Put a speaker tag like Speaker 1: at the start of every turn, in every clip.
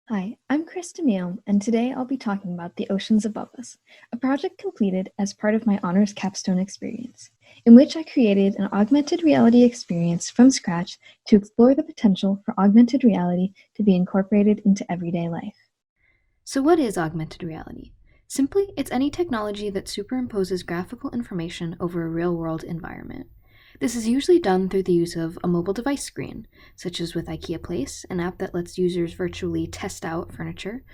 Speaker 1: Hi, I'm Chris DeMille, and today I'll be talking about The Oceans Above Us, a project completed as part of my Honors Capstone Experience, in which I created an augmented reality experience from scratch to explore the potential for augmented reality to be incorporated into everyday life.
Speaker 2: So, what is augmented reality? Simply, it's any technology that superimposes graphical information over a real world environment. This is usually done through the use of a mobile device screen, such as with IKEA Place, an app that lets users virtually test out furniture,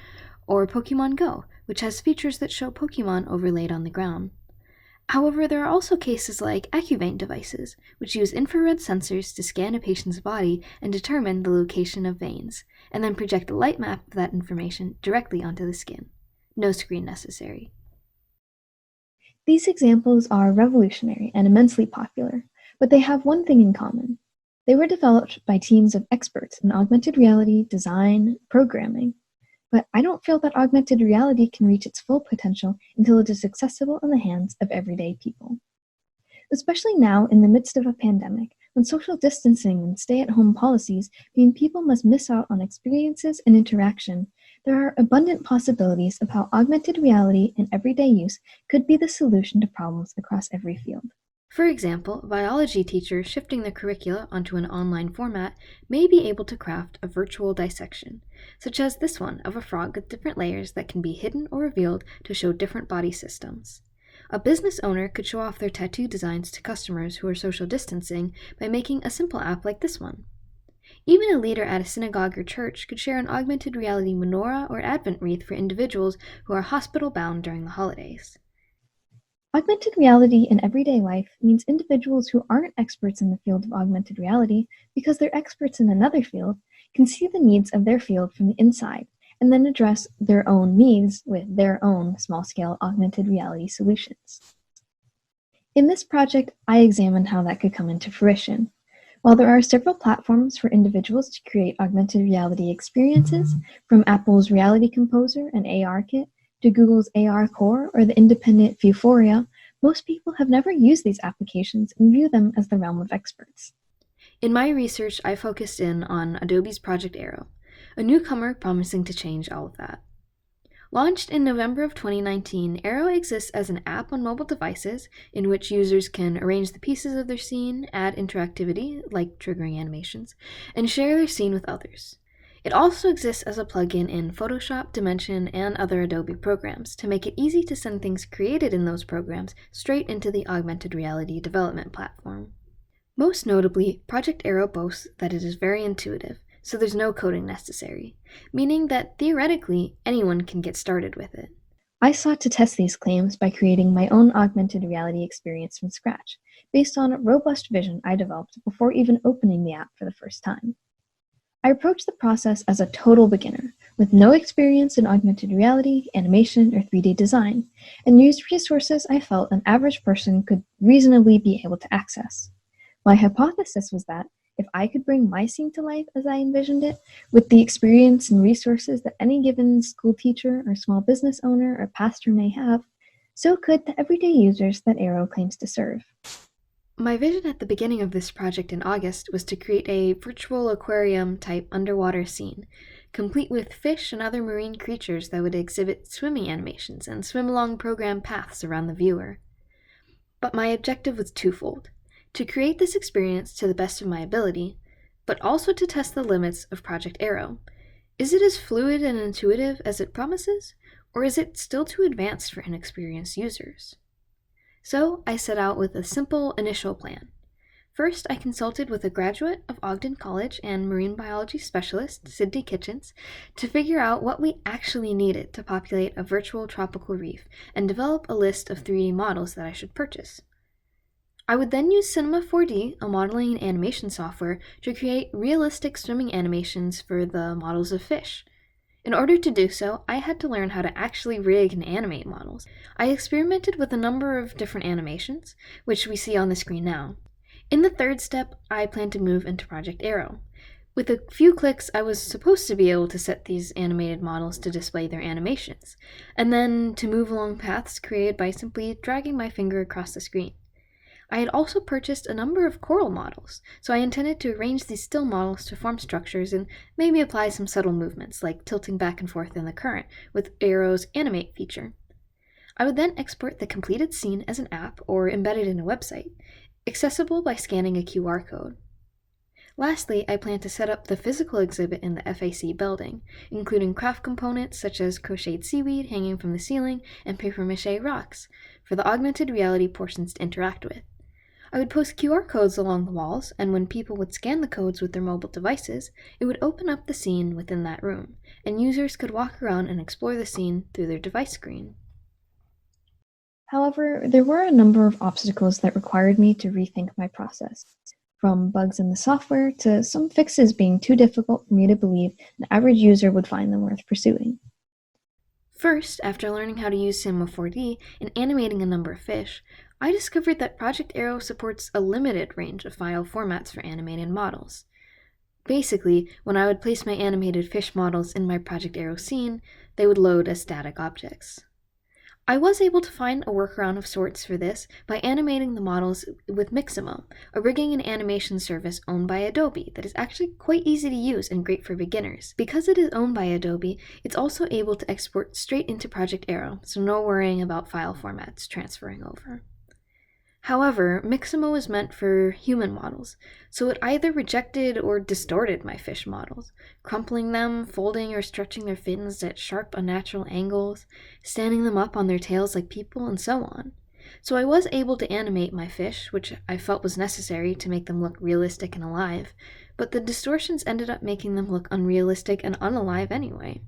Speaker 2: or Pokemon Go, which has features that show Pokemon overlaid on the ground. However, there are also cases like AccuVein devices, which use infrared sensors to scan a patient's body and determine the location of veins, and then project a light map of that information directly onto the skin. No screen necessary.
Speaker 1: These examples are revolutionary and immensely popular, but they have one thing in common. They were developed by teams of experts in augmented reality, design, programming, but I don't feel that augmented reality can reach its full potential until it is accessible in the hands of everyday people. Especially now, in the midst of a pandemic, when social distancing and stay at home policies mean people must miss out on experiences and interaction, there are abundant possibilities of how augmented reality in everyday use could be the solution to problems across every field.
Speaker 2: For example, a biology teacher shifting their curricula onto an online format may be able to craft a virtual dissection, such as this one of a frog with different layers that can be hidden or revealed to show different body systems. A business owner could show off their tattoo designs to customers who are social distancing by making a simple app like this one. Even a leader at a synagogue or church could share an augmented reality menorah or advent wreath for individuals who are hospital bound during the holidays.
Speaker 1: Augmented reality in everyday life means individuals who aren't experts in the field of augmented reality, because they're experts in another field, can see the needs of their field from the inside and then address their own needs with their own small scale augmented reality solutions. In this project, I examined how that could come into fruition. While there are several platforms for individuals to create augmented reality experiences, from Apple's Reality Composer and AR Kit to Google's AR Core or the independent Vuforia, most people have never used these applications and view them as the realm of experts.
Speaker 2: In my research, I focused in on Adobe's Project Aero, a newcomer promising to change all of that. Launched in November of 2019, Aero exists as an app on mobile devices in which users can arrange the pieces of their scene, add interactivity, like triggering animations, and share their scene with others. It also exists as a plugin in Photoshop, Dimension, and other Adobe programs to make it easy to send things created in those programs straight into the augmented reality development platform. Most notably, Project Aero boasts that it is very intuitive, so there's no coding necessary, meaning that theoretically anyone can get started with it.
Speaker 1: I sought to test these claims by creating my own augmented reality experience from scratch, based on a robust vision I developed before even opening the app for the first time. I approached the process as a total beginner, with no experience in augmented reality, animation, or 3D design, and used resources I felt an average person could reasonably be able to access. My hypothesis was that if I could bring my scene to life as I envisioned it, with the experience and resources that any given school teacher or small business owner or pastor may have, so could the everyday users that Aero claims to serve.
Speaker 2: My vision at the beginning of this project in August was to create a virtual aquarium type underwater scene, complete with fish and other marine creatures that would exhibit swimming animations and swim along program paths around the viewer. But my objective was twofold: to create this experience to the best of my ability, but also to test the limits of Project Aero. Is it as fluid and intuitive as it promises, or is it still too advanced for inexperienced users? So I set out with a simple initial plan. First, I consulted with a graduate of Ogden College and marine biology specialist, Sydney Kitchens, to figure out what we actually needed to populate a virtual tropical reef and develop a list of 3D models that I should purchase. I would then use Cinema 4D, a modeling and animation software, to create realistic swimming animations for the models of fish. In order to do so, I had to learn how to actually rig and animate models. I experimented with a number of different animations, which we see on the screen now. In the third step, I plan to move into Project Aero. With a few clicks, I was supposed to be able to set these animated models to display their animations, and then to move along paths created by simply dragging my finger across the screen. I had also purchased a number of coral models, so I intended to arrange these still models to form structures and maybe apply some subtle movements, like tilting back and forth in the current, with Aero's Animate feature. I would then export the completed scene as an app or embed it in a website, accessible by scanning a QR code. Lastly, I plan to set up the physical exhibit in the FAC building, including craft components such as crocheted seaweed hanging from the ceiling and papier-mâché rocks for the augmented reality portions to interact with. I would post QR codes along the walls, and when people would scan the codes with their mobile devices, it would open up the scene within that room, and users could walk around and explore the scene through their device screen.
Speaker 1: However, there were a number of obstacles that required me to rethink my process, from bugs in the software to some fixes being too difficult for me to believe an average user would find them worth pursuing.
Speaker 2: First, after learning how to use Cinema 4D and animating a number of fish, I discovered that Project Aero supports a limited range of file formats for animated models. Basically, when I would place my animated fish models in my Project Aero scene, they would load as static objects. I was able to find a workaround of sorts for this by animating the models with Mixamo, a rigging and animation service owned by Adobe that is actually quite easy to use and great for beginners. Because it is owned by Adobe, it's also able to export straight into Project Aero, so no worrying about file formats transferring over. However, Mixamo is meant for human models, so it either rejected or distorted my fish models, crumpling them, folding or stretching their fins at sharp, unnatural angles, standing them up on their tails like people, and so on. So I was able to animate my fish, which I felt was necessary to make them look realistic and alive, but the distortions ended up making them look unrealistic and unalive anyway.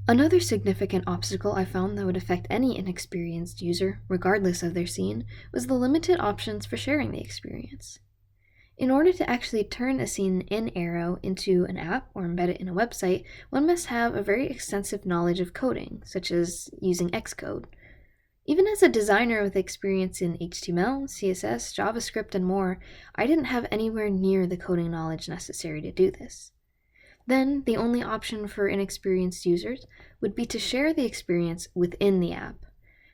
Speaker 2: Another significant obstacle I found that would affect any inexperienced user, regardless of their scene, was the limited options for sharing the experience. In order to actually turn a scene in Aero into an app or embed it in a website, one must have a very extensive knowledge of coding, such as using Xcode. Even as a designer with experience in HTML, CSS, JavaScript, and more, I didn't have anywhere near the coding knowledge necessary to do this. Then, the only option for inexperienced users would be to share the experience within the app.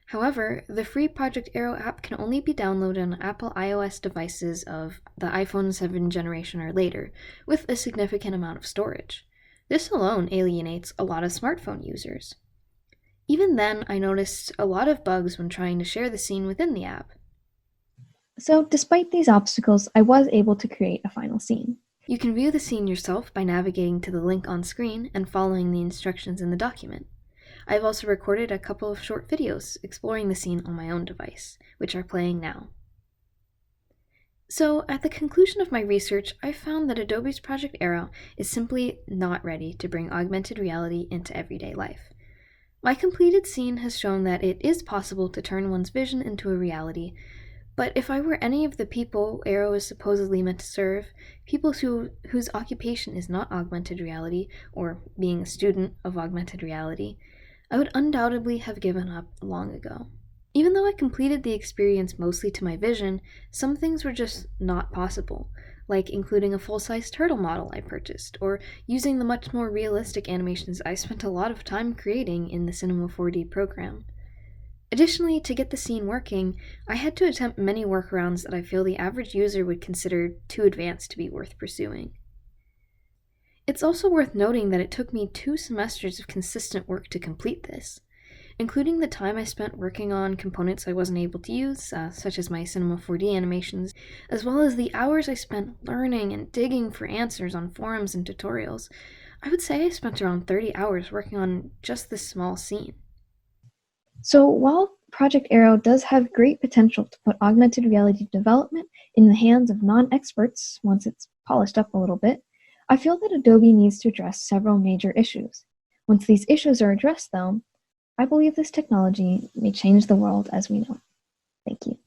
Speaker 2: However, the free Project Aero app can only be downloaded on Apple iOS devices of the iPhone 7 generation or later, with a significant amount of storage. This alone alienates a lot of smartphone users. Even then, I noticed a lot of bugs when trying to share the scene within the app.
Speaker 1: So, despite these obstacles, I was able to create a final scene.
Speaker 2: You can view the scene yourself by navigating to the link on screen and following the instructions in the document. I've also recorded a couple of short videos exploring the scene on my own device, which are playing now. So, at the conclusion of my research, I found that Adobe's Project Aero is simply not ready to bring augmented reality into everyday life. My completed scene has shown that it is possible to turn one's vision into a reality, but if I were any of the people Aero is supposedly meant to serve, people whose occupation is not augmented reality, or being a student of augmented reality, I would undoubtedly have given up long ago. Even though I completed the experience mostly to my vision, some things were just not possible, like including a full-size turtle model I purchased, or using the much more realistic animations I spent a lot of time creating in the Cinema 4D program. Additionally, to get the scene working, I had to attempt many workarounds that I feel the average user would consider too advanced to be worth pursuing. It's also worth noting that it took me 2 semesters of consistent work to complete this, including the time I spent working on components I wasn't able to use, such as my Cinema 4D animations, as well as the hours I spent learning and digging for answers on forums and tutorials. I would say I spent around 30 hours working on just this small scene.
Speaker 1: So, while Project Aero does have great potential to put augmented reality development in the hands of non-experts once it's polished up a little bit, I feel that Adobe needs to address several major issues. Once these issues are addressed, though, I believe this technology may change the world as we know it. Thank you.